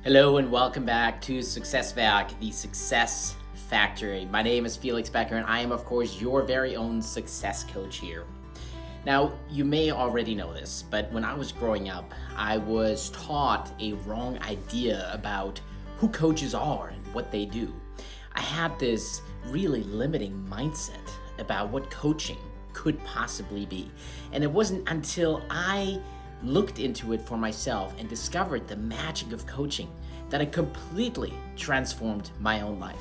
Hello and welcome back to successWerk, the Success Factory. My name is Felix Becker and I am, of course, your very own success coach here. Now, you may already know this, but when I was growing up, I was taught a wrong idea about who coaches are and what they do. I had this really limiting mindset about what coaching could possibly be. And it wasn't until I looked into it for myself and discovered the magic of coaching that it completely transformed my own life.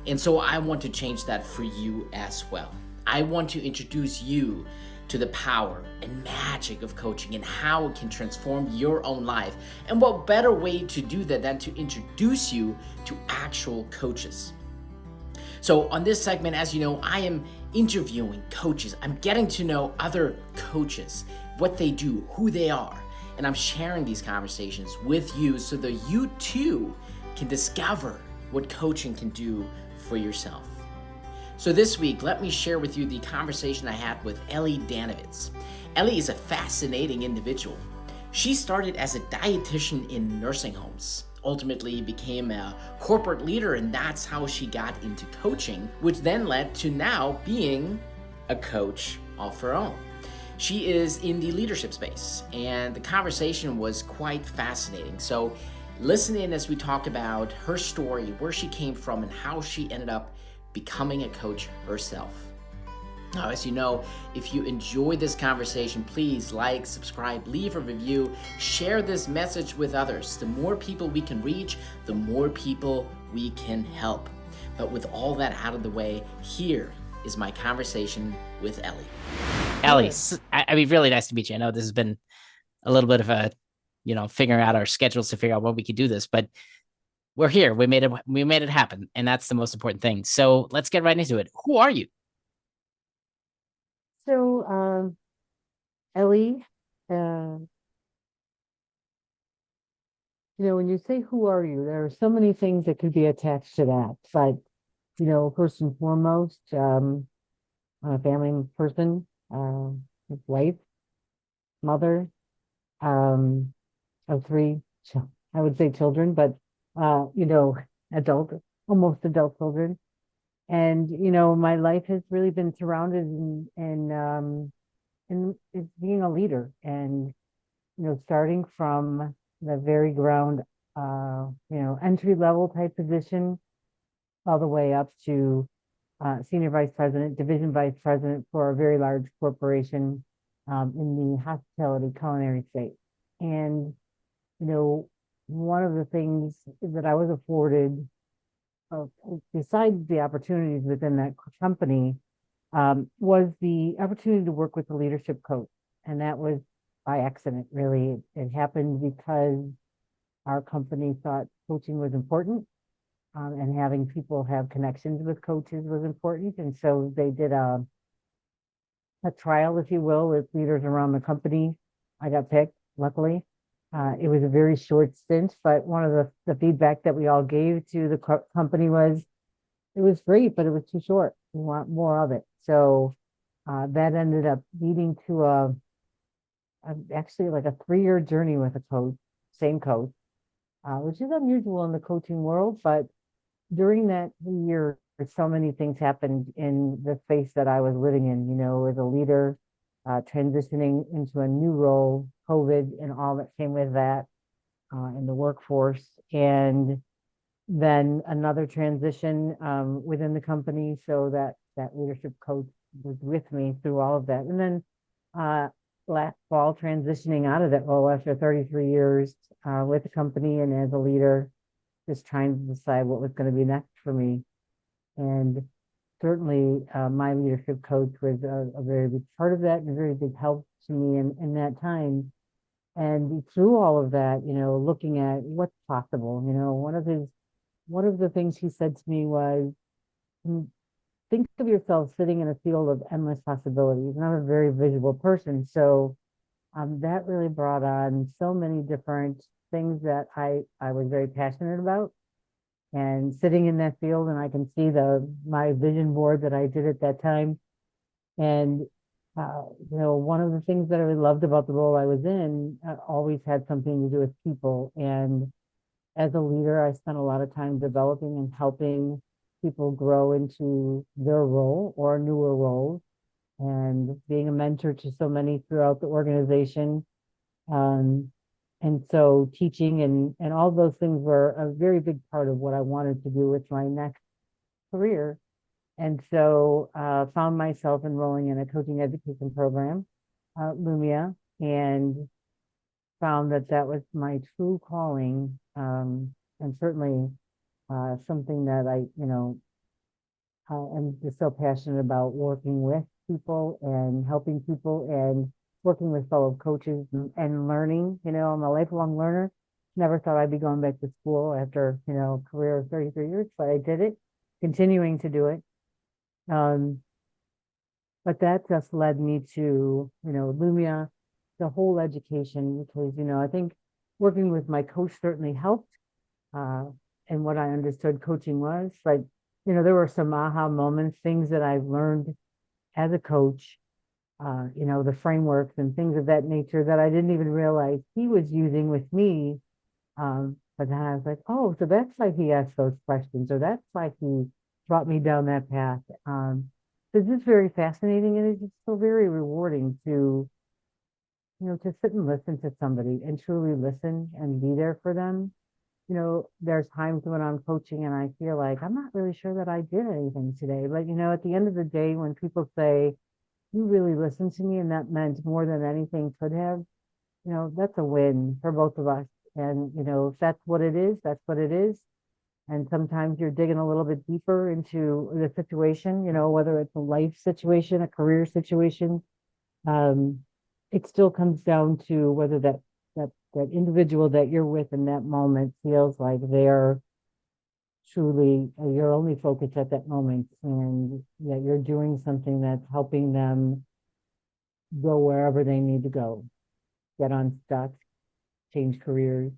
And so I want to change that for you as well. I want to introduce you to the power and magic of coaching and how it can transform your own life. And what better way to do that than to introduce you to actual coaches? So on this segment, as you know, I am interviewing coaches. I'm getting to know other coaches, what they do, who they are, and I'm sharing these conversations with you so that you too can discover what coaching can do for yourself. So this week, let me share with you the conversation I had with Elly Danovitz. Elly is a fascinating individual. She started as a dietitian in nursing homes, ultimately became a corporate leader, and that's how she got into coaching, which then led to now being a coach of her own. She is in the leadership space, and the conversation was quite fascinating. So listen in as we talk about her story, where she came from, and how she ended up becoming a coach herself. Now, as you know, if you enjoyed this conversation, please like, subscribe, leave a review, share this message with others. The more people we can reach, the more people we can help. But with all that out of the way, here is my conversation with Elly. Elly, I mean, really nice to meet you. I know this has been a little bit of a, figuring out our schedules to figure out when we could do this, but we're here. We made it happen, and that's the most important thing. So let's get right into it. Who are you? So, Elly, when you say who are you, there are so many things that could be attached to that. But, first and foremost, I'm a family person, wife, mother, um, of three, I would say children, but, adult, almost adult children. And, my life has really been surrounded in being a leader and starting from the very ground, entry level type position all the way up to senior vice president, division vice president for a very large corporation in the hospitality culinary space. And, one of the things that I was afforded, uh, besides the opportunities within that company, was the opportunity to work with a leadership coach. And that was by accident, really. It happened because our company thought coaching was important, and having people have connections with coaches was important. And so they did a trial, if you will, with leaders around the company. I got picked, luckily. It was a very short stint, but one of the feedback that we all gave to the company was it was great, but it was too short. We want more of it. So that ended up leading to actually like a 3-year journey with a coach, same coach, which is unusual in the coaching world. But during that year, so many things happened in the space that I was living in, as a leader, transitioning into a new role, COVID and all that came with that, in the workforce. And then another transition within the company, so that leadership coach was with me through all of that. And then last fall, transitioning out of that role after 33 years with the company and as a leader, just trying to decide what was going to be next for me. And certainly my leadership coach was a very big part of that and a very big help to me in that time. And through all of that, looking at what's possible, one of the things he said to me was, think of yourself sitting in a field of endless possibilities. And I'm a very visual person. So that really brought on so many different things that I was very passionate about. And sitting in that field, and I can see my vision board that I did at that time. And one of the things that I really loved about the role I was in always had something to do with people. And as a leader, I spent a lot of time developing and helping people grow into their role or newer roles, and being a mentor to so many throughout the organization. Um, and so teaching and all those things were a very big part of what I wanted to do with my next career. And so found myself enrolling in a coaching education program, Lumia, and found that that was my true calling, and certainly something that I'm just so passionate about, working with people and helping people and working with fellow coaches and learning. I'm a lifelong learner. Never thought I'd be going back to school after, a career of 33 years, but I did it, continuing to do it. Um, but that just led me to, Lumia, the whole education, because, I think working with my coach certainly helped, uh, and what I understood coaching was. But, there were some aha moments, things that I've learned as a coach, the frameworks and things of that nature that I didn't even realize he was using with me. But then I was like, oh, so that's why he asked those questions, or that's why he brought me down that path. It's just very fascinating, and it's just so very rewarding to, to sit and listen to somebody and truly listen and be there for them. There's times when I'm coaching and I feel like I'm not really sure that I did anything today. But, at the end of the day, when people say, you really listened to me and that meant more than anything could have, that's a win for both of us. And, if that's what it is, that's what it is. And sometimes you're digging a little bit deeper into the situation, whether it's a life situation, a career situation. Um, it still comes down to whether that individual that you're with in that moment feels like they're truly your only focus at that moment, and that you're doing something that's helping them go wherever they need to go, get unstuck, change careers,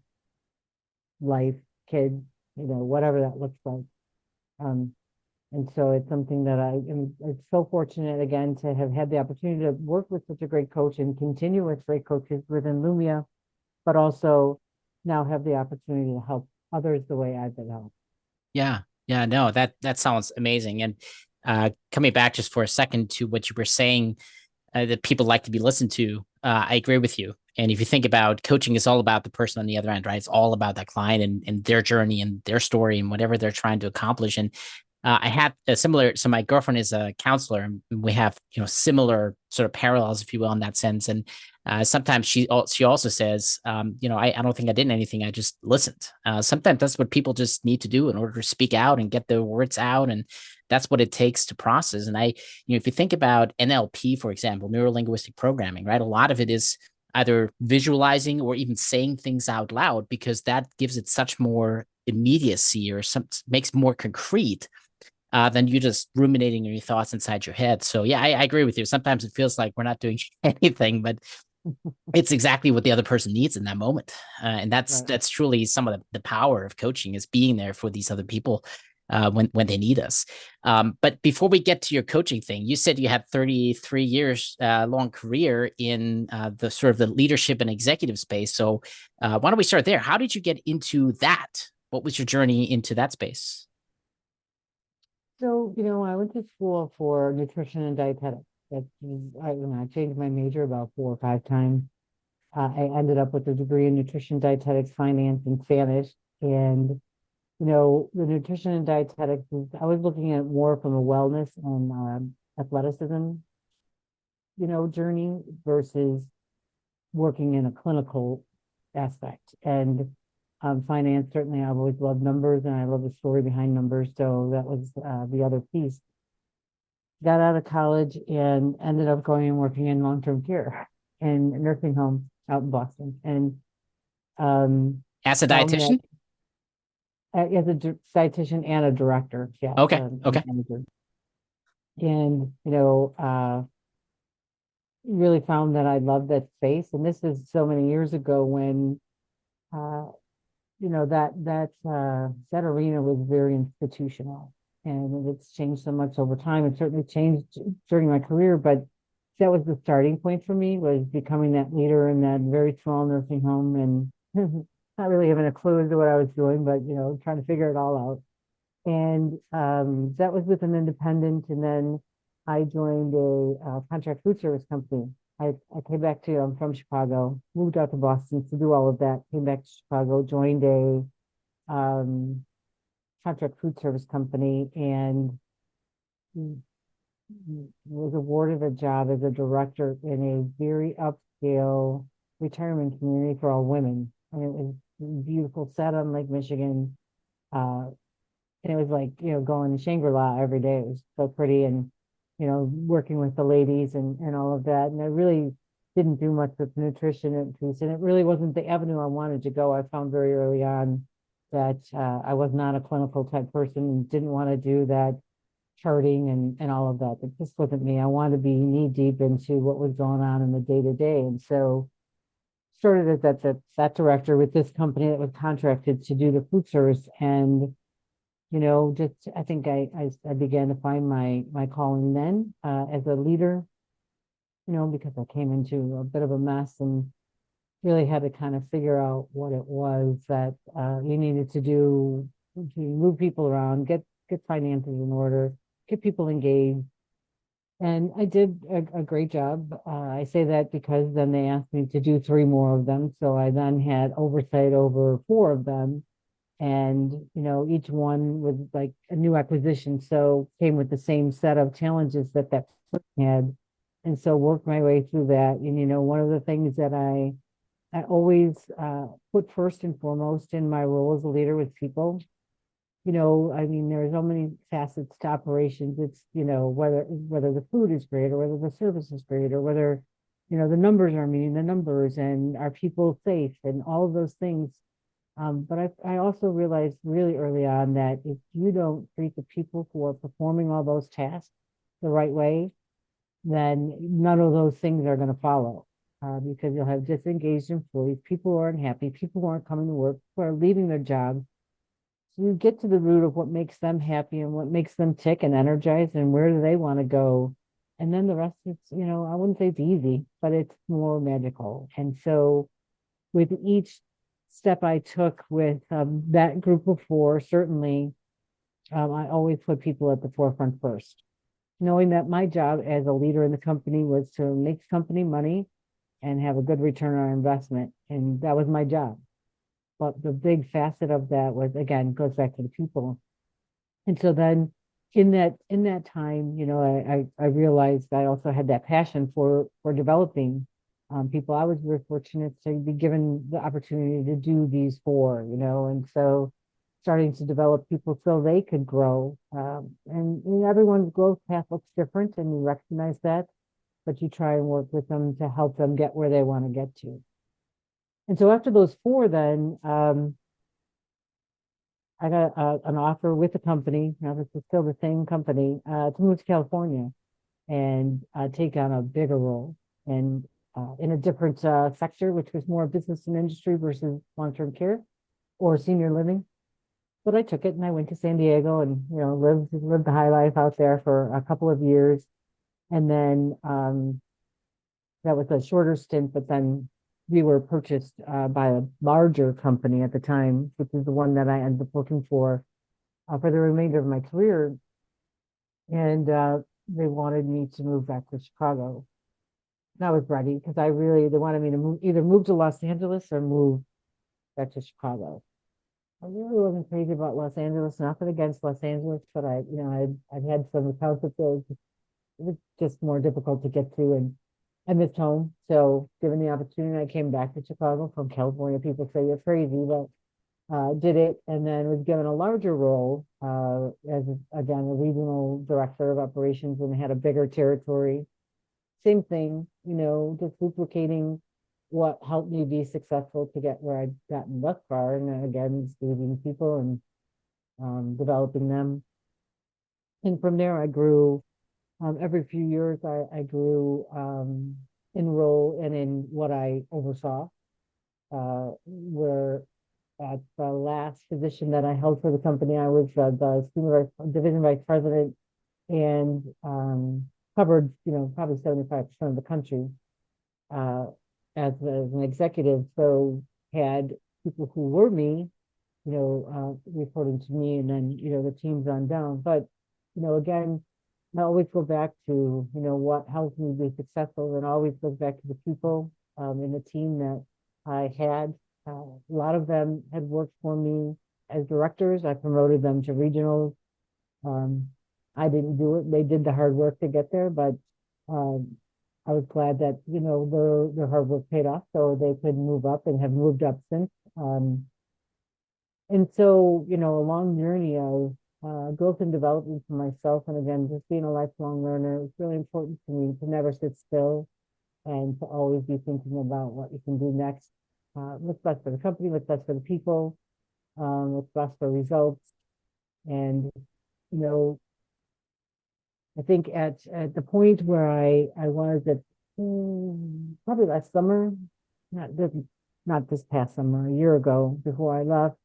life, kids, whatever that looks like. Um, and so it's something that I am it's so fortunate again to have had the opportunity to work with such a great coach and continue with great coaches within Lumia, but also now have the opportunity to help others the way I've been helped. Yeah. Yeah. No, that sounds amazing. And coming back just for a second to what you were saying, that people like to be listened to, I agree with you. And if you think about coaching, is all about the person on the other end, right? It's all about that client and their journey and their story and whatever they're trying to accomplish. And I had a similar. So my girlfriend is a counselor, and we have similar sort of parallels, if you will, in that sense. And sometimes she also says, I don't think I did anything. I just listened. Sometimes that's what people just need to do in order to speak out and get their words out, and that's what it takes to process. And if you think about NLP, for example, neuro linguistic programming, right? A lot of it is either visualizing or even saying things out loud, because that gives it such more immediacy, or makes more concrete than you just ruminating your thoughts inside your head. So yeah, I agree with you. Sometimes it feels like we're not doing anything, but it's exactly what the other person needs in that moment. And that's Right. that's truly some of the power of coaching, is being there for these other people when they need us. But before we get to your coaching thing, you said you had 33 years long career in the sort of the leadership and executive space. So why don't we start there? How did you get into that? What was your journey into that space? So, I went to school for nutrition and dietetics. I changed my major about 4 or 5 times. I ended up with a degree in nutrition, dietetics, finance, and Spanish. And, the nutrition and dietetics, I was looking at more from a wellness and athleticism, journey versus working in a clinical aspect. And finance, certainly, I've always loved numbers and I love the story behind numbers. So that was the other piece. Got out of college and ended up going and working in long-term care in a nursing home out in Boston. And As a found that dietitian? as a dietitian and a director, yes, Okay. a Okay. manager. And, really found that I loved that space. And this is so many years ago when uh, that arena was very institutional, and it's changed so much over time. It certainly changed during my career, but that was the starting point for me, was becoming that leader in that very small nursing home. And not really having a clue as to what I was doing, but trying to figure it all out. And that was with an independent, and then I joined a contract food service company. I came back to, I'm from Chicago, moved out to Boston to do all of that, came back to Chicago, joined a um, contract food service company, and was awarded a job as a director in a very upscale retirement community for all women. And it was beautiful, set on Lake Michigan. Uh, and it was like, going to Shangri-La every day. It was so pretty, and, working with the ladies and all of that. And I really didn't do much with the nutrition and piece. And it really wasn't the avenue I wanted to go. I found very early on that I was not a clinical type person and didn't want to do that charting and all of that. It just wasn't me. I wanted to be knee deep into what was going on in the day to day. And so started as that director with this company that was contracted to do the food service. And just I think I began to find my calling then as a leader, because I came into a bit of a mess and really had to kind of figure out what it was that you needed to do to move people around, get finances in order, get people engaged. And I did a great job. I say that because then they asked me to do three more of them. So I then had oversight over four of them. And, each one was like a new acquisition. So came with the same set of challenges that person had. And so worked my way through that. And, one of the things that I always put first and foremost in my role as a leader with people. I mean, there's so many facets to operations. It's, whether the food is great or whether the service is great or whether, the numbers are meeting the numbers and are people safe and all of those things. But I also realized really early on that if you don't treat the people who are performing all those tasks the right way, then none of those things are going to follow. Because you'll have disengaged employees, people who aren't happy, people who aren't coming to work, who are leaving their jobs. So you get to the root of what makes them happy and what makes them tick and energized and where do they want to go. And then the rest is, I wouldn't say it's easy, but it's more magical. And so with each step I took with that group of four, certainly I always put people at the forefront first, knowing that my job as a leader in the company was to make the company money and have a good return on investment. And that was my job. But the big facet of that was, again, goes back to the people. And so then in that time, I realized I also had that passion for developing people. I was very fortunate to be given the opportunity to do these four, and so starting to develop people so they could grow. And everyone's growth path looks different, and you recognize that, but you try and work with them to help them get where they want to get to. And so after those four, then I got an offer with the company. Now this is still the same company to move to California and take on a bigger role and in a different sector, which was more business and industry versus long-term care or senior living. But I took it and I went to San Diego and lived the high life out there for a couple of years, and then that was a shorter stint. But then we were purchased by a larger company at the time, which is the one that I ended up working for the remainder of my career. And they wanted me to move back to Chicago. And I was ready because they wanted me to either move to Los Angeles or move back to Chicago. I really wasn't crazy about Los Angeles, nothing against Los Angeles, but I'd had some accounts that it was just more difficult to get to, and I missed home. So given the opportunity, I came back to Chicago from California. People say you're crazy, but did it, and then was given a larger role as, again, a regional director of operations and had a bigger territory. Same thing, just duplicating what helped me be successful to get where I'd gotten thus far. And then again, leading people and developing them. And from there, I grew. Every few years, I grew in role and in what I oversaw. Where at the last position that I held for the company, I was the division vice president and covered, probably 75% of the country as an executive. So had people who were me, reporting to me, and then, the teams on down. But, again, I always go back to, what helps me be successful, and always goes back to the people in the team that I had. A lot of them had worked for me as directors. I promoted them to regionals. Um, I didn't do it. They did the hard work to get there, but um, I was glad that, their hard work paid off, so they could move up and have moved up since. And so, a long journey of growth and development for myself. And again, just being a lifelong learner, it's really important to me to never sit still and to always be thinking about what you can do next. What's best for the company, what's best for the people, what's best for results. And, you know, I think at the point where I was at probably last summer, not this, not this past summer, a year ago before I left,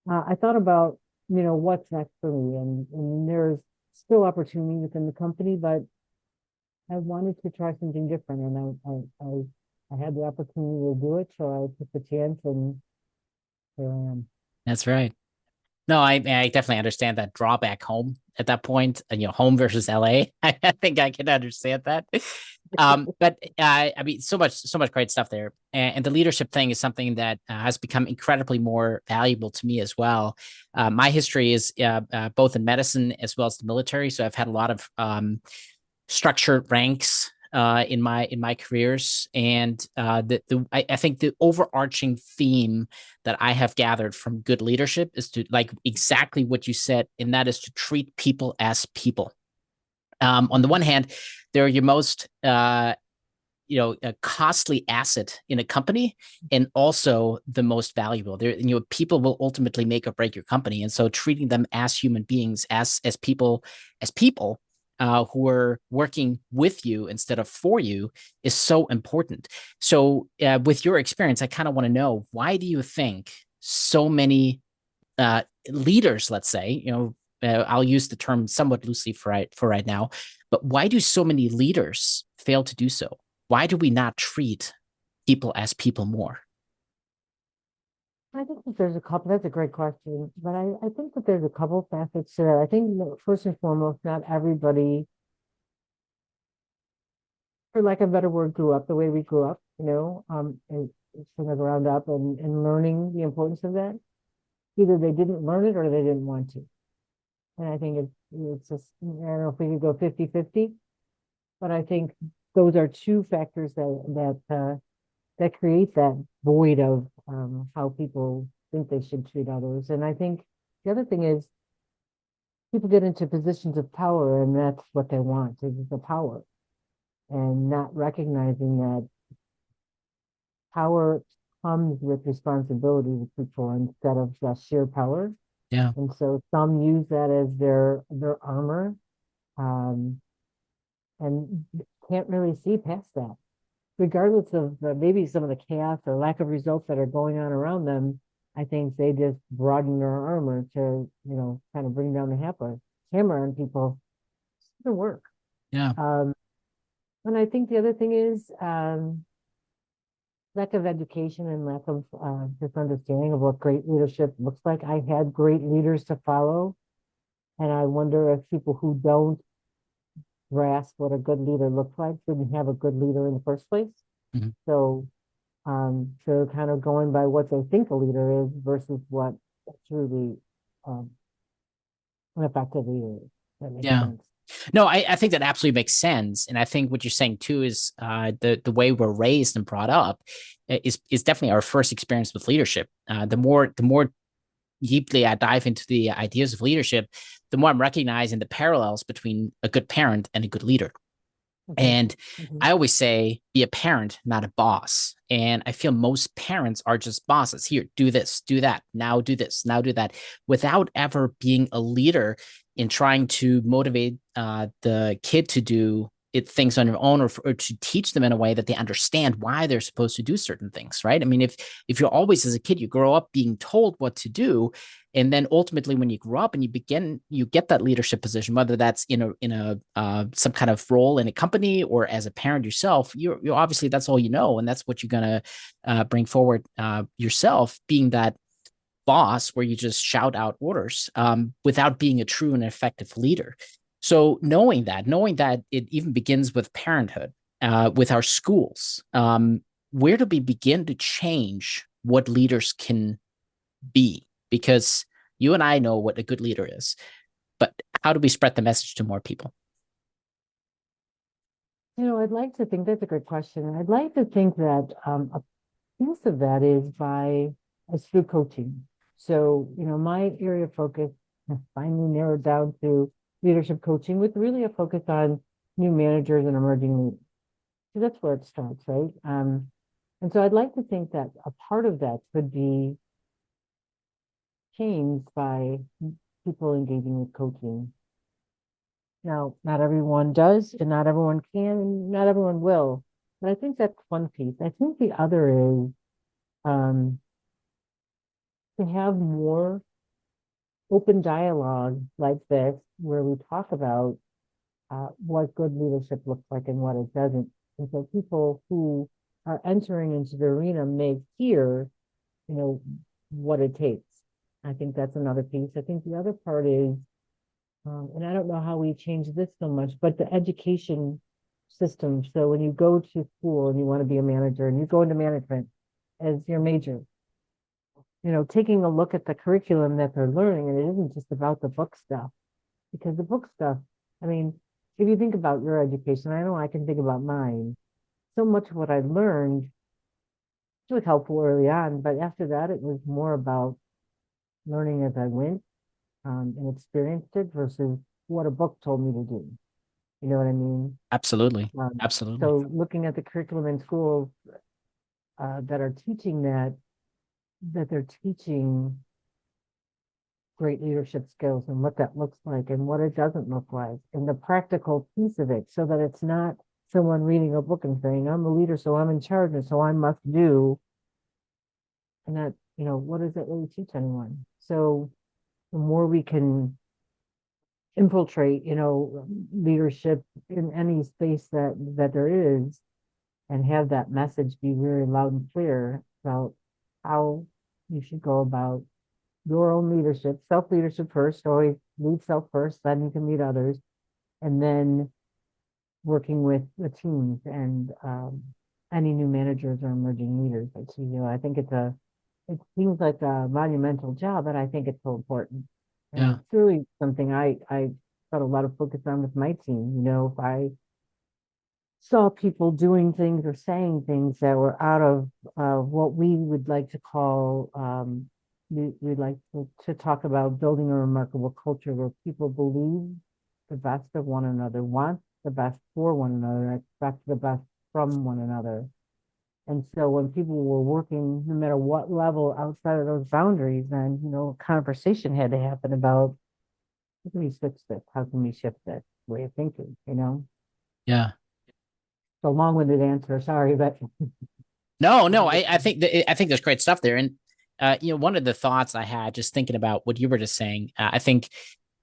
I thought about, what's next for me, and there's still opportunity within the company, but I wanted to try something different, and I had the opportunity to do it, so I took the chance, and here I am. That's right. No, I definitely understand that drawback home at that point, and home versus LA. I think I can understand that. But I mean, so much great stuff there, and the leadership thing is something that has become incredibly more valuable to me as well. My history is both in medicine as well as the military, so I've had a lot of structured ranks in my careers, and I think the overarching theme that I have gathered from good leadership is to, like, exactly what you said, and that is to treat people as people. On the one hand, they're your most a costly asset in a company, and also the most valuable. There, people will ultimately make or break your company, and so treating them as human beings, as people, who are working with you instead of for you, is so important. So, with your experience, I kind of want to know, why do you think so many leaders, let's say, I'll use the term somewhat loosely for right now, but why do so many leaders fail to do so? Why do we not treat people as people more? I think that there's a couple, that's a great question, but I think that there's a couple facets to that. I think first and foremost, not everybody, for lack of a better word, grew up the way we grew up, and from the ground up, and learning the importance of that. Either they didn't learn it or they didn't want to. And I think it's just, I don't know if we could go 50-50, but I think those are two factors that create that void of how people think they should treat others. And I think the other thing is, people get into positions of power, and that's what they want, is the power, and not recognizing that power comes with responsibility to people instead of just sheer power. Yeah. And so some use that as their armor, um, and can't really see past that, regardless of maybe some of the chaos or lack of results that are going on around them. I think they just broaden their armor to, kind of bring down the hammer on people. It doesn't work. Yeah. And I think the other thing is lack of education and lack of just understanding of what great leadership looks like. I had great leaders to follow, and I wonder if people who don't grasp what a good leader looks like didn't have a good leader in the first place. Mhm. So they're kind of going by what they think a leader is versus what truly um, an effective leader is. That makes Yeah. sense. No, I think that absolutely makes sense, and I think what you're saying too is the way we're raised and brought up is definitely our first experience with leadership. The more deeply I dive into the ideas of leadership, the more I'm recognizing the parallels between a good parent and a good leader. Mm-hmm. And Mm-hmm. I always say, be a parent, not a boss. And I feel most parents are just bosses. Here, do this, do that. Now do this, now do that, without ever being a leader in trying to motivate the kid to do things on your own, or to teach them in a way that they understand why they're supposed to do certain things, right? I mean, if you're always, as a kid, you grow up being told what to do, and then ultimately when you grow up and you get that leadership position, whether that's in a some kind of role in a company or as a parent yourself, you're obviously, that's all you know, and that's what you're gonna bring forward yourself, being that boss where you just shout out orders without being a true and effective leader. So knowing that it even begins with parenthood, with our schools, where do we begin to change what leaders can be? Because you and I know what a good leader is, but how do we spread the message to more people? I'd like to think that's a good question. I'd like to think that a piece of that is through coaching. So, my area of focus has finally narrowed down to leadership coaching with really a focus on new managers and emerging leaders. So that's where it starts, right? And so I'd like to think that a part of that could be changed by people engaging with coaching. Now, not everyone does, and not everyone can, and not everyone will. But I think that's one piece. I think the other is um, to have more open dialogue like this, where we talk about what good leadership looks like and what it doesn't. And so people who are entering into the arena may hear, you know, what it takes. I think that's another piece. I think the other part is, and I don't know how we change this so much, but the education system. So when you go to school and you want to be a manager and you go into management as your major, taking a look at the curriculum that they're learning, and it isn't just about the book stuff, because the book stuff, I mean, if you think about your education, I know I can think about mine. So much of what I learned was helpful early on, but after that, it was more about learning as I went, and experienced it versus what a book told me to do. You know what I mean? Absolutely. Um, Absolutely. so looking at the curriculum in schools that are teaching that they're teaching great leadership skills and what that looks like and what it doesn't look like and the practical piece of it, so that it's not someone reading a book and saying, I'm a leader, so I'm in charge, and so I must do. And that, what does that really teach anyone? So the more we can infiltrate, leadership in any space that there is, and have that message be very loud and clear about how you should go about your own leadership, self-leadership first, always lead self first, then you can lead others, and then working with the teams and any new managers or emerging leaders. I think it seems like a monumental job, but I think it's so important. And Yeah. it's really something I put a lot of focus on with my team. If I saw people doing things or saying things that were out of what we would like to call, we'd like to talk about building a remarkable culture where people believe the best of one another, want the best for one another, and expect the best from one another. And so when people were working, no matter what level outside of those boundaries, then, a conversation had to happen about, how can we fix this? How can we shift this way of thinking? Yeah. So long-winded answer, sorry, but No, no, I think there's great stuff there. And one of the thoughts I had just thinking about what you were just saying, I think,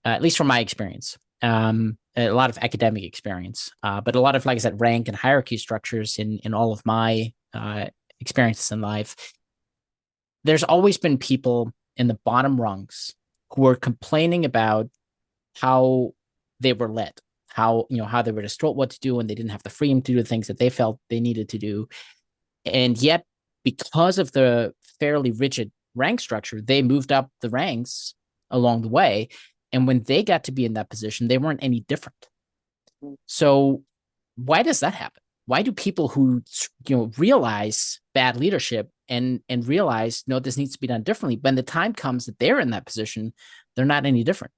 at least from my experience, a lot of academic experience, but a lot of, like I said, rank and hierarchy structures in all of my experiences in life. There's always been people in the bottom rungs who are complaining about how they were led, how they were just told what to do and they didn't have the freedom to do the things that they felt they needed to do. And yet, because of the fairly rigid rank structure, they moved up the ranks along the way. And when they got to be in that position, they weren't any different. So why does that happen? Why do people who realize bad leadership and realize, no, this needs to be done differently, when the time comes that they're in that position, they're not any different?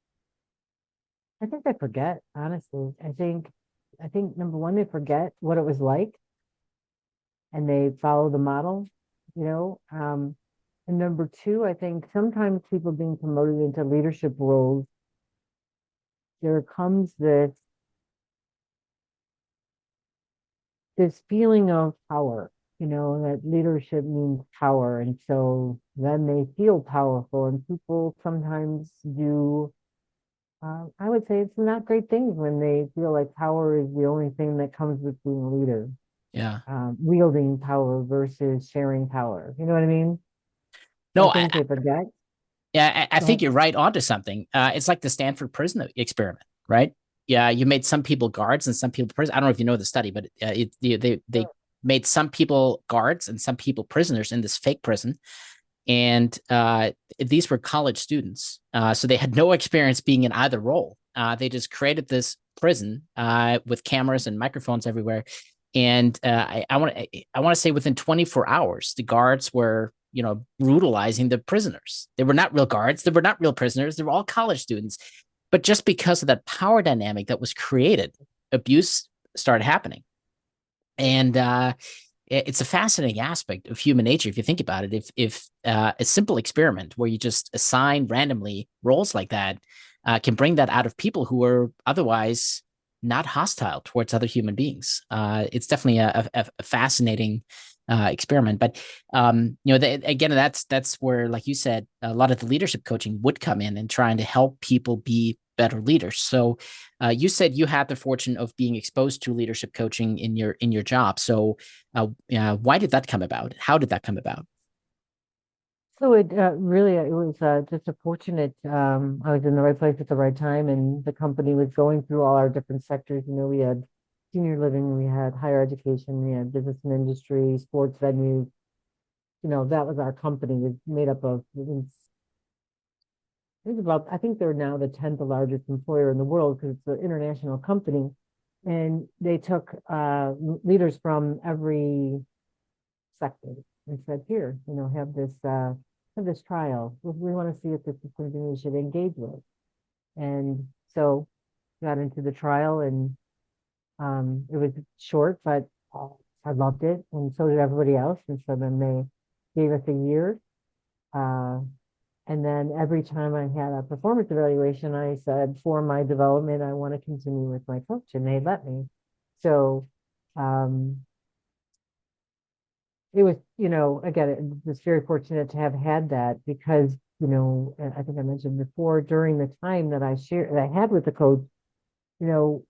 I think they forget, honestly. I think number one, they forget what it was like and they follow the model, you know. And number two, I think sometimes people being promoted into leadership roles, there comes this this feeling of power, that leadership means power. And so then they feel powerful, and people sometimes do. I would say it's not great things when they feel like power is the only thing that comes with being a leader, Yeah. wielding power versus sharing power. You know what I mean? I No, think they forget. yeah, I Go think ahead. you're right onto something. It's like the Stanford prison experiment, right? Yeah, you made some people guards and some people prisoners. I don't know if you know the study, but they made some people guards and some people prisoners in this fake prison, and these were college students, so they had no experience being in either role. They just created this prison with cameras and microphones everywhere, and I want to say within 24 hours, the guards were brutalizing the prisoners. They were not real guards. They were not real prisoners. They were all college students. But just because of that power dynamic that was created, abuse started happening. And it's a fascinating aspect of human nature if you think about it. If a simple experiment where you just assign randomly roles like that can bring that out of people who are otherwise not hostile towards other human beings, it's definitely a fascinating experiment. But again, that's where, like you said, a lot of the leadership coaching would come in and trying to help people be better leaders. So you said you had the fortune of being exposed to leadership coaching in your job. So why did that come about? How did that come about? So it was just a fortunate. I was in the right place at the right time, and the company was going through all our different sectors. We had senior living, we had higher education, we had business and industry, sports venues. That was our company. It was made up of, I think they're now the 10th largest employer in the world because it's an international company. And they took leaders from every sector and said, here, have this trial. We want to see if this is something we should engage with. And so got into the trial, and it was short, but I loved it, and so did everybody else. And so then they gave us a year. Uh, and then every time I had a performance evaluation, I said, for my development, I want to continue with my coach, and they let me. So um, it was, again, it was very fortunate to have had that because, I think I mentioned before, during the time that I had with the coach, you know,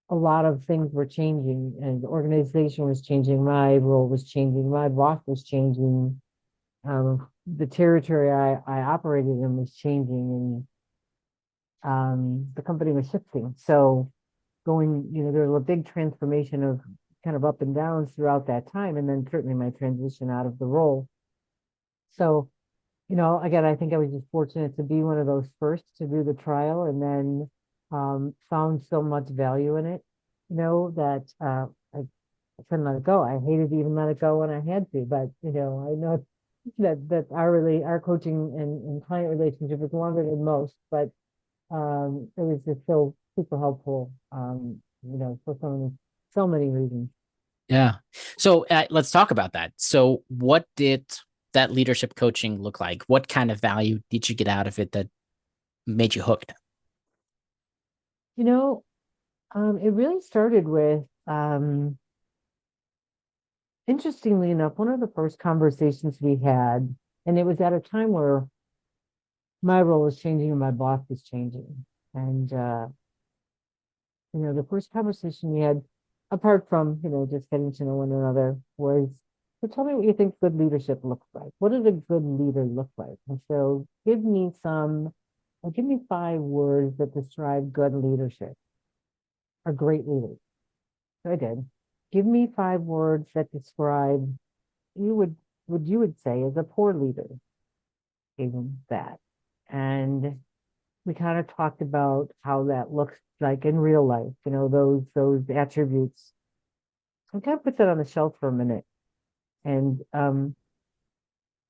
a lot of things were changing, and the organization was changing. My role was changing. My boss was changing. The territory I operated in was changing, and the company was shifting. So there was a big transformation of kind of up and downs throughout that time, and then certainly my transition out of the role. So, again, I think I was just fortunate to be one of those first to do the trial, and then found so much value in it, that I couldn't let it go. I hated to even let it go when I had to, but I know that our coaching and client relationship is longer than most, but it was just so super helpful, for so many reasons. Yeah. So let's talk about that. So what did that leadership coaching look like? What kind of value did you get out of it that made you hooked? You know, it really started with, interestingly enough, one of the first conversations we had, and it was at a time where my role was changing and my boss was changing. And, the first conversation we had, apart from, just getting to know one another, was, so tell me what you think good leadership looks like. What does a good leader look like? And so give me 5 words that describe good leadership or great leaders. So I did. Give me 5 words that describe you would say is a poor leader. Gave him that. And we kind of talked about how that looks like in real life, those attributes. I kind of put that on the shelf for a minute. And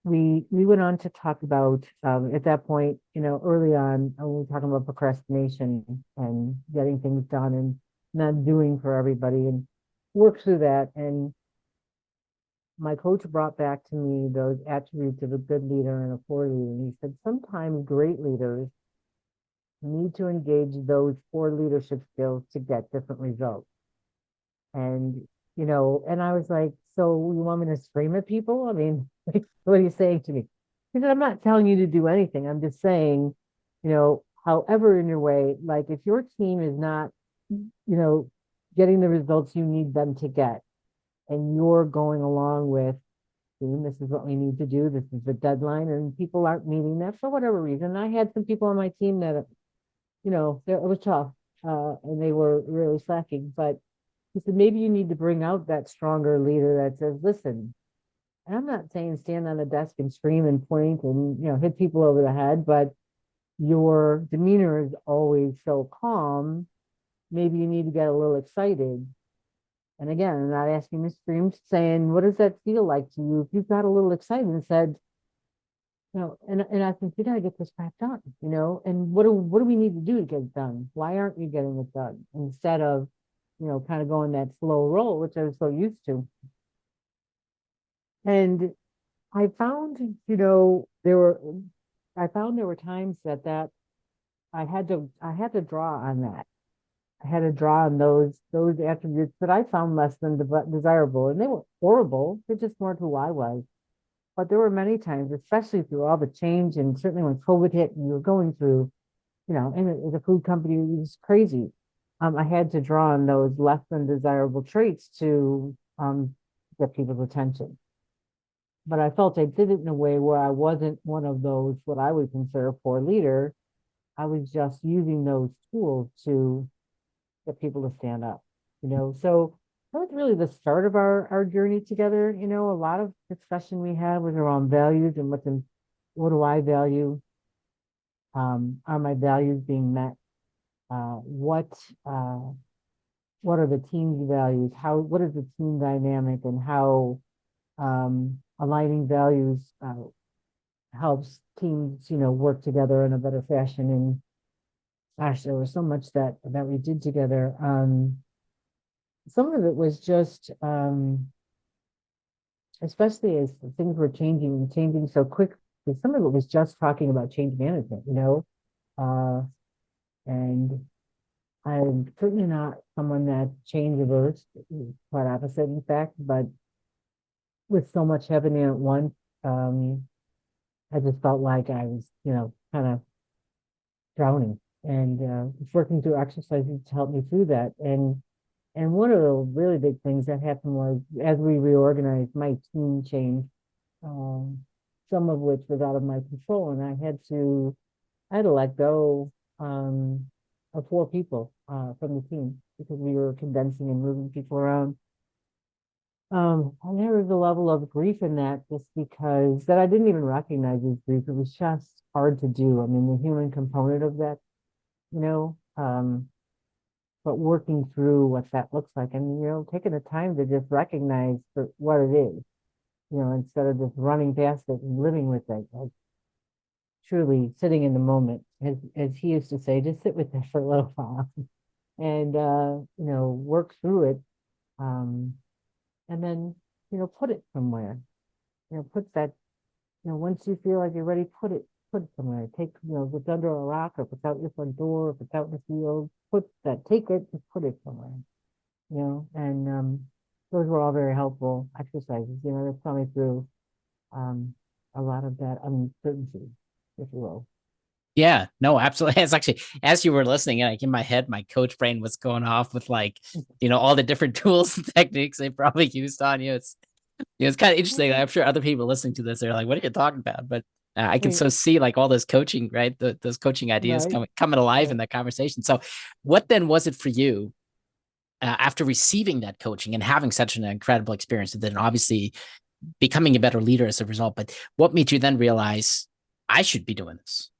we went on to talk about at that point, early on, we were talking about procrastination and getting things done and not doing for everybody, and work through that. And my coach brought back to me those attributes of a good leader and a poor leader. And he said, sometimes great leaders need to engage those poor leadership skills to get different results. And And I was like, so you want me to scream at people? I mean, what are you saying to me? He said, I'm not telling you to do anything. I'm just saying, however in your way, like if your team is not, getting the results you need them to get, and you're going along with, team, this is what we need to do, this is the deadline, and people aren't meeting that for whatever reason. I had some people on my team that, it was tough, and they were really slacking, but he said, maybe you need to bring out that stronger leader that says, listen, and I'm not saying stand on the desk and scream and point and, hit people over the head, but your demeanor is always so calm. Maybe you need to get a little excited. And again, I'm not asking to scream, saying, what does that feel like to you? If you got a little excited and said, and I think you gotta get this crap done, and what do we need to do to get it done? Why aren't we getting it done? Instead of, kind of going that slow roll, which I was so used to. And I found, there were times that I had to draw on that. I had to draw on those attributes that I found less than desirable, and they were horrible. They just weren't who I was. But there were many times, especially through all the change, and certainly when COVID hit, and you were going through, and the food company was crazy. I had to draw on those less than desirable traits to get people's attention. But I felt I did it in a way where I wasn't one of those, what I would consider a poor leader. I was just using those tools to get people to stand up, So that was really the start of our journey together. A lot of discussion we had was around values and what do I value? Are my values being met? Uh, what uh, what are the team's values? What is the team dynamic, and how aligning values helps teams, work together in a better fashion. And gosh, there was so much that we did together. Some of it was just, especially as things were changing so quick. Some of it was just talking about change management, uh, and I'm certainly not someone that change averse, quite opposite, in fact, but with so much happening at once, I just felt like I was, kind of drowning, and working through exercises to help me through that. And one of the really big things that happened was as we reorganized, my team changed, um, some of which was out of my control, and I had to let go of 4 people from the team because we were condensing and moving people around. And there was a level of grief in that, just because that I didn't even recognize as grief. It was just hard to do. I mean, the human component of that, you know, um, but working through what that looks like, and taking the time to just recognize for what it is, instead of just running past it and living with it, like truly sitting in the moment, as he used to say, just sit with it for a little while and work through it, um, and then put it somewhere. Put that. Once you feel like you're ready, put it somewhere. Take, if it's under a rock, or if it's out your front door, if it's out in the field, take it, just put it somewhere. And those were all very helpful exercises. That saw me through um, a lot of that uncertainty, if you will. Yeah, no, absolutely. It's actually, as you were listening, like in my head, my coach brain was going off with like, all the different tools and techniques they probably used on you. It's kind of interesting. I'm sure other people listening to this, they're like, what are you talking about? But I can Right, so see like all those coaching, right? Those coaching ideas right, coming alive in right. that conversation. So what then was it for you after receiving that coaching and having such an incredible experience, and then obviously becoming a better leader as a result? But what made you then realize I should be doing this?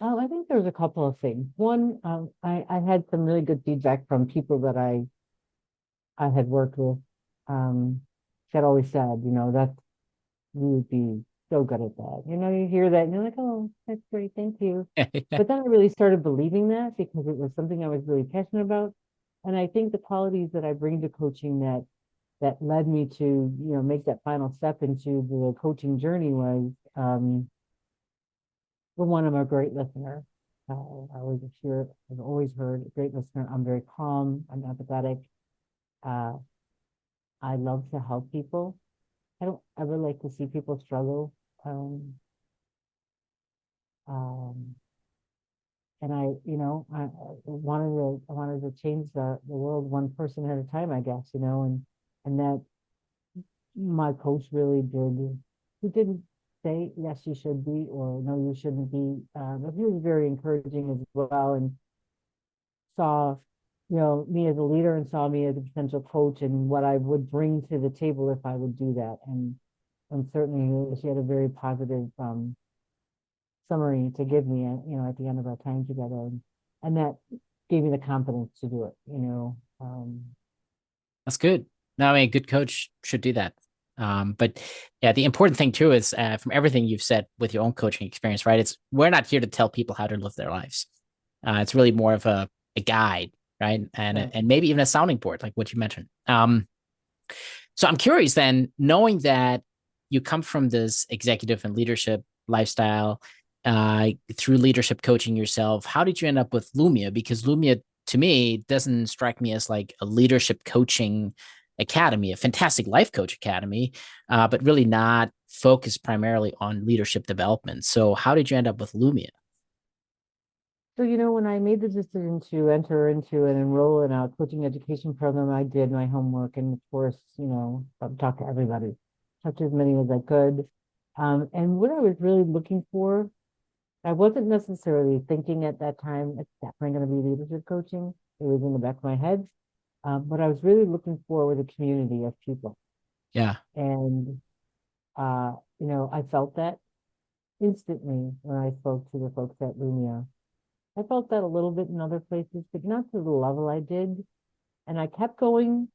I think there's a couple of things. One, I had some really good feedback from people that I had worked with, um, that always said, that you would be so good at that. You hear that and you're like, oh, that's great, thank you. But then I really started believing that because it was something I was really passionate about. And I think the qualities that I bring to coaching that led me to, make that final step into the coaching journey was, for one, I'm a great listener. I always hear, I've always heard, great listener. I'm very calm. I'm empathetic. Uh, I love to help people. I don't ever like to see people struggle. Um, um, and I wanted to change the world one person at a time, I guess, and that my coach really did. He didn't say, yes, you should be, or no, you shouldn't be. But he was very encouraging as well and saw, me as a leader and saw me as a potential coach and what I would bring to the table if I would do that. And certainly she had a very positive summary to give me, at the end of our time together. And that gave me the confidence to do it. That's good. No, I mean, a good coach should do that. But yeah, the important thing too is from everything you've said with your own coaching experience, right? It's we're not here to tell people how to live their lives. It's really more of a guide, right? And Right. and maybe even a sounding board, like what you mentioned. So I'm curious then, knowing that you come from this executive and leadership lifestyle, through leadership coaching yourself, how did you end up with Lumia? Because Lumia to me doesn't strike me as like a leadership coaching academy, a fantastic life coach academy, but really not focused primarily on leadership development. So how did you end up with Lumia? So, when I made the decision to enter into and enroll in a coaching education program, I did my homework and, of course, talked to everybody, talked to as many as I could. And what I was really looking for, I wasn't necessarily thinking at that time, it's definitely going to be leadership coaching. It was in the back of my head. But I was really looking for was a community of people. Yeah. And, I felt that instantly when I spoke to the folks at Lumia. I felt that a little bit in other places, but not to the level I did. And I kept going,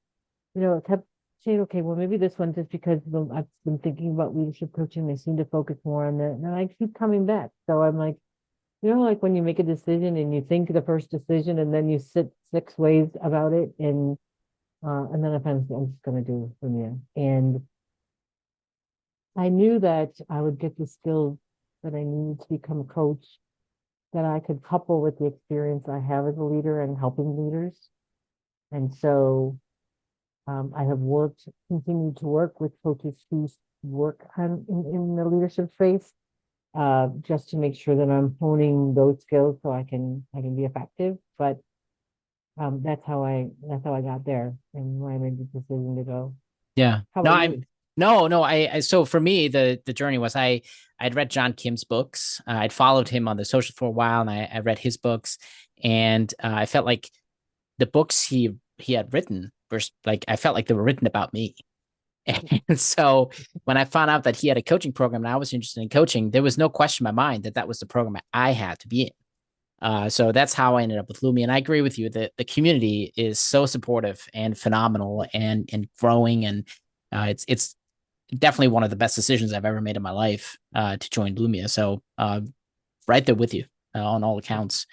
I kept saying, okay, well, maybe this one just because I've been thinking about leadership coaching, they seem to focus more on that. And I keep coming back. So I'm like, like when you make a decision and you think the first decision and then you sit 6 ways about it and then I finally said, I'm just gonna do Lumia. And I knew that I would get the skills that I needed to become a coach that I could couple with the experience I have as a leader and helping leaders. And so I have continued to work with coaches who work in the leadership space, just to make sure that I'm honing those skills so I can be effective. But that's how I got there and why I made the decision to go. Yeah. How No, about I'm you? no. So for me, the journey was I'd read John Kim's books. I'd followed him on the social for a while, and I read his books, and I felt like the books he had written were like I felt like they were written about me. And so when I found out that he had a coaching program and I was interested in coaching, there was no question in my mind that that was the program I had to be in. So that's how I ended up with Lumi. And I agree with you that the community is so supportive and phenomenal and growing. And it's definitely one of the best decisions I've ever made in my life to join Lumia. So right there with you on all accounts.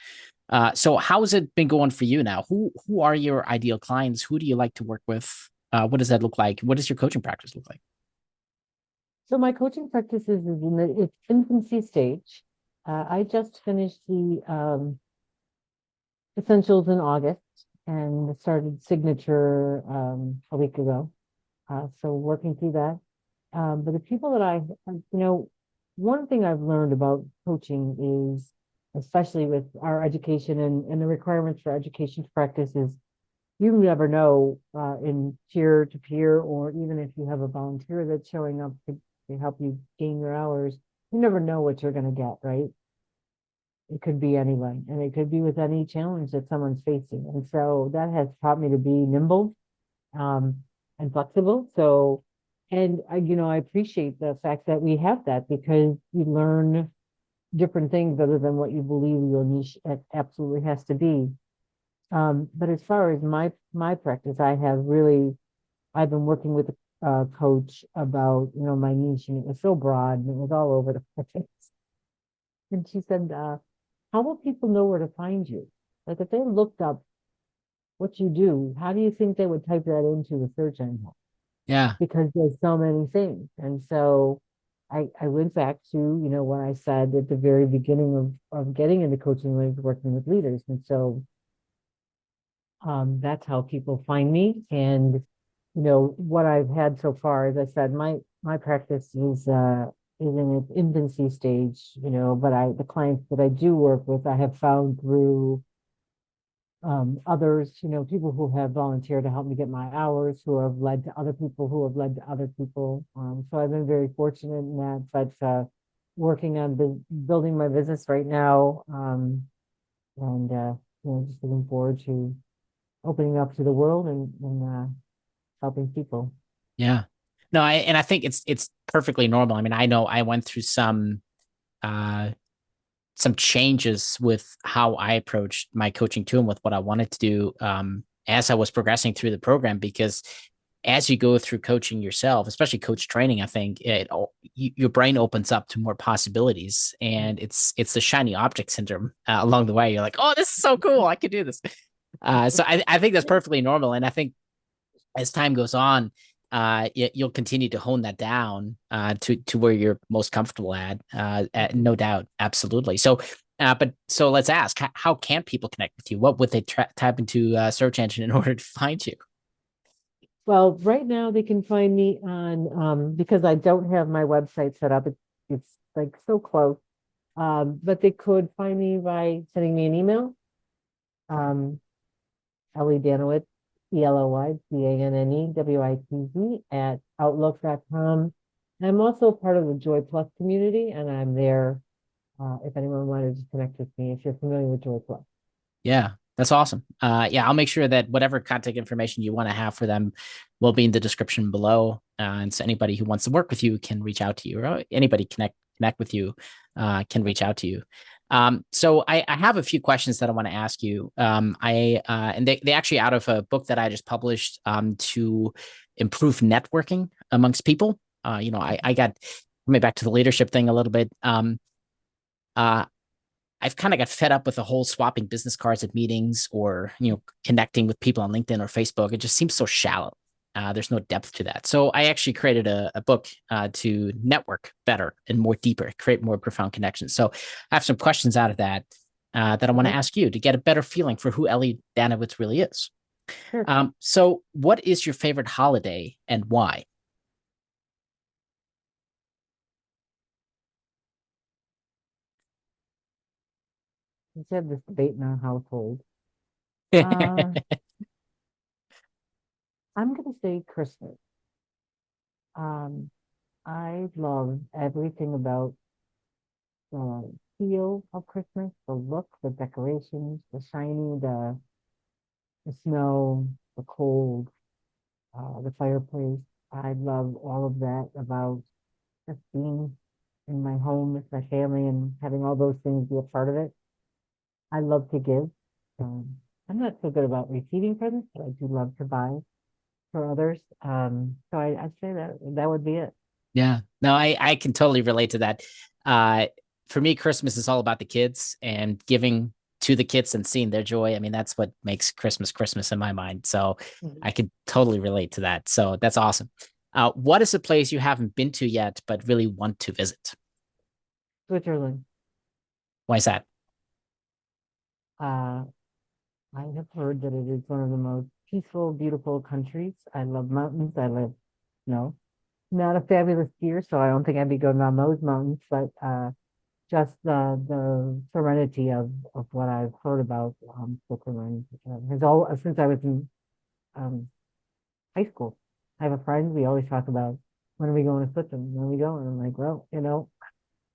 So how has it been going for you now? Who are your ideal clients? Who do you like to work with? What does that look like? What does your coaching practice look like? So my coaching practice is in its infancy stage. I just finished the essentials in August and started signature a week ago. So working through that. But the people that one thing I've learned about coaching is, especially with our education and the requirements for education to practice, is you never know in peer to peer, or even if you have a volunteer that's showing up to help you gain your hours, you never know what you're going to get, right? It could be anyone, and it could be with any challenge that someone's facing. And so that has taught me to be nimble um, and flexible. So, and I appreciate the fact that we have that because you learn different things other than what you believe your niche absolutely has to be. But as far as my practice, I've been working with a coach about my niche, and it was so broad and it was all over the place. And she said, "How will people know where to find you? Like if they looked up what you do, how do you think they would type that into the search engine? Yeah. Because there's so many things." And so I went back to, what I said at the very beginning of getting into coaching was working with leaders. And so that's how people find me. And, what I've had so far, as I said, my practice is in its infancy stage, but the clients that I do work with, I have found through others, people who have volunteered to help me get my hours, who have led to other people, who have led to other people. So I've been very fortunate in that, but working on building my business right now, and just looking forward to opening up to the world and helping people. Yeah. No, I think it's perfectly normal. I mean, I know I went through uh some changes with how I approached my coaching too and with what I wanted to do as I was progressing through the program. Because as you go through coaching yourself, especially coach training, I think your brain opens up to more possibilities, and it's the shiny object syndrome along the way. You're like, oh, this is so cool, I could do this. So I think that's perfectly normal, and I think as time goes on, you'll continue to hone that down to where you're most comfortable at no doubt, absolutely. So, but so let's ask, how can people connect with you? What would they type into search engine in order to find you? Well, right now they can find me on because I don't have my website set up. It's like so close. But they could find me by sending me an email. Um, Elly Danowitz, ELOYDANNEWITZ at outlook.com. I'm also part of the Joy Plus community, and I'm there if anyone wanted to connect with me, if you're familiar with Joy Plus. Yeah, that's awesome. Yeah, I'll make sure that whatever contact information you want to have for them will be in the description below. And so anybody who wants to work with you can reach out to you, or anybody connect with you can reach out to you. So I have a few questions that I want to ask you. And they actually out of a book that I just published to improve networking amongst people. I got coming back to the leadership thing a little bit. Uh, I've kind of got fed up with the whole swapping business cards at meetings or, connecting with people on LinkedIn or Facebook. It just seems so shallow. There's no depth to that. So I actually created a book to network better and more deeper, create more profound connections. So I have some questions out of that that I want to ask you to get a better feeling for who Elly Danowitz really is. Sure. So what is your favorite holiday and why? Let's have this debate in our household. Uh, I'm going to say Christmas. Um, I love everything about the feel of Christmas, the look, the decorations, the shiny, the snow, the cold, the fireplace. I love all of that about just being in my home with my family and having all those things be a part of it. I love to give. I'm not so good about receiving presents, but I do love to buy for others. So I'd say that would be it. Yeah, no, I can totally relate to that. For me, Christmas is all about the kids and giving to the kids and seeing their joy. I mean, that's what makes Christmas Christmas in my mind. So I could totally relate to that. So that's awesome. What is a place you haven't been to yet but really want to visit? Switzerland. Why is that? Uh, I have heard that it is one of the most peaceful, beautiful countries. I love mountains. No, not a fabulous skier, so I don't think I'd be going on those mountains, but just the serenity of what I've heard about Switzerland has all since I was in um, high school. I have a friend. We always talk about when are we going to Switzerland? When are we going? And I'm like, well,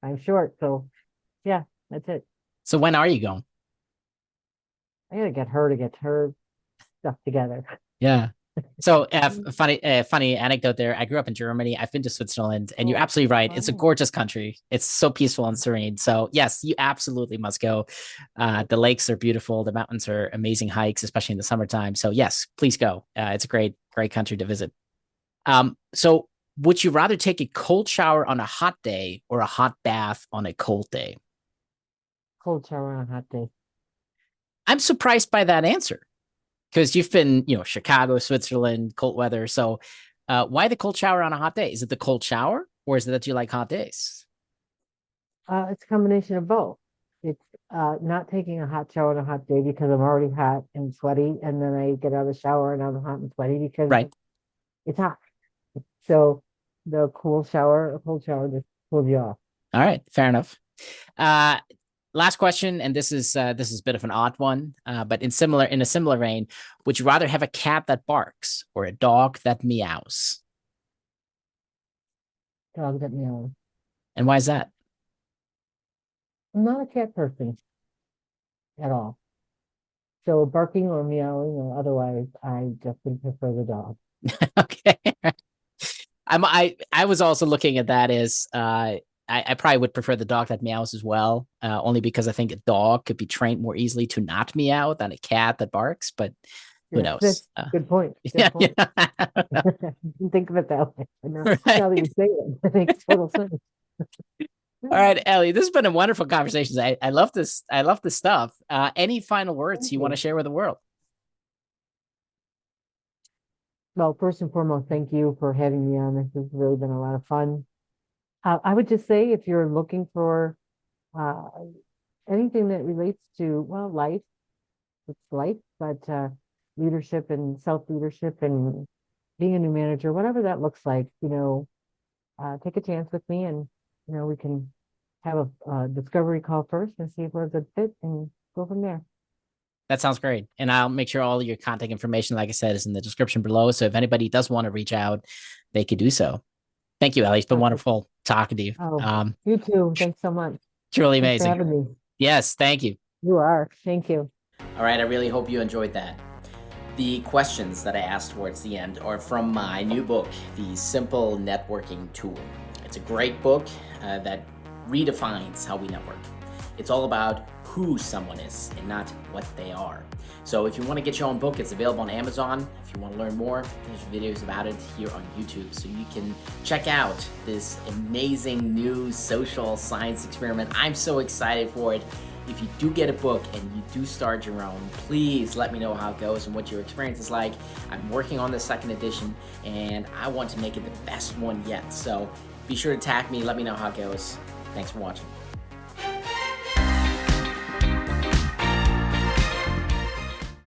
I'm short, so yeah, that's it. So when are you going? I gotta get her to get her stuff together. Yeah. So funny anecdote there. I grew up in Germany. I've been to Switzerland, and you're Oh, absolutely right. It's a fun. gorgeous country. It's so peaceful and serene. So yes, you absolutely must go. The lakes are beautiful. The mountains are amazing hikes, especially in the summertime. So yes, please go. It's a great country to visit. So would you rather take a cold shower on a hot day or a hot bath on a cold day? Cold shower on a hot day. I'm surprised by that answer because you've been, Chicago, Switzerland, cold weather. So why the cold shower on a hot day? Is it the cold shower or is it that you like hot days? It's a combination of both. It's not taking a hot shower on a hot day because I'm already hot and sweaty, and then I get out of the shower and I'm hot and sweaty because Right. it's hot. So the cold shower just cools you off. All right. Fair enough. Last question, and this is a bit of an odd one, but in a similar vein, would you rather have a cat that barks or a dog that meows? Dog that meows. And why is that? I'm not a cat person at all. So barking or meowing or otherwise, I just would prefer the dog. Okay. I was also looking at that as I probably would prefer the dog that meows as well, only because I think a dog could be trained more easily to not meow than a cat that barks, but who knows? That's good point. Good Yeah, point. yeah. Didn't think of it that way. Now, Right. now that you say it, it makes total sense. All right, Elly, this has been a wonderful conversation. I love this. I love this stuff. Any final words Thank you want to you. share with the world? Well, first and foremost, thank you for having me on. This has really been a lot of fun. I would just say if you're looking for uh, anything that relates to, well, life, it's life, but leadership and self-leadership and being a new manager, whatever that looks like, take a chance with me and, we can have a discovery call first and see if we're a good fit and go from there. That sounds great. And I'll make sure all your contact information, like I said, is in the description below. So if anybody does want to reach out, they could do so. Thank you, Elly. It's been Okay. wonderful talking to you. Oh, you too. Thanks so much. Truly Thanks for amazing. having me. Yes, thank you. You are. Thank you. All right, I really hope you enjoyed that. The questions that I asked towards the end are from my new book, The Simple Networking Tool. It's a great book that redefines how we network. It's all about who someone is and not what they are. So if you want to get your own book, it's available on Amazon. If you want to learn more, there's videos about it here on YouTube. So you can check out this amazing new social science experiment. I'm so excited for it. If you do get a book and you do start your own, please let me know how it goes and what your experience is like. I'm working on the second edition and I want to make it the best one yet. So be sure to tag me, let me know how it goes. Thanks for watching.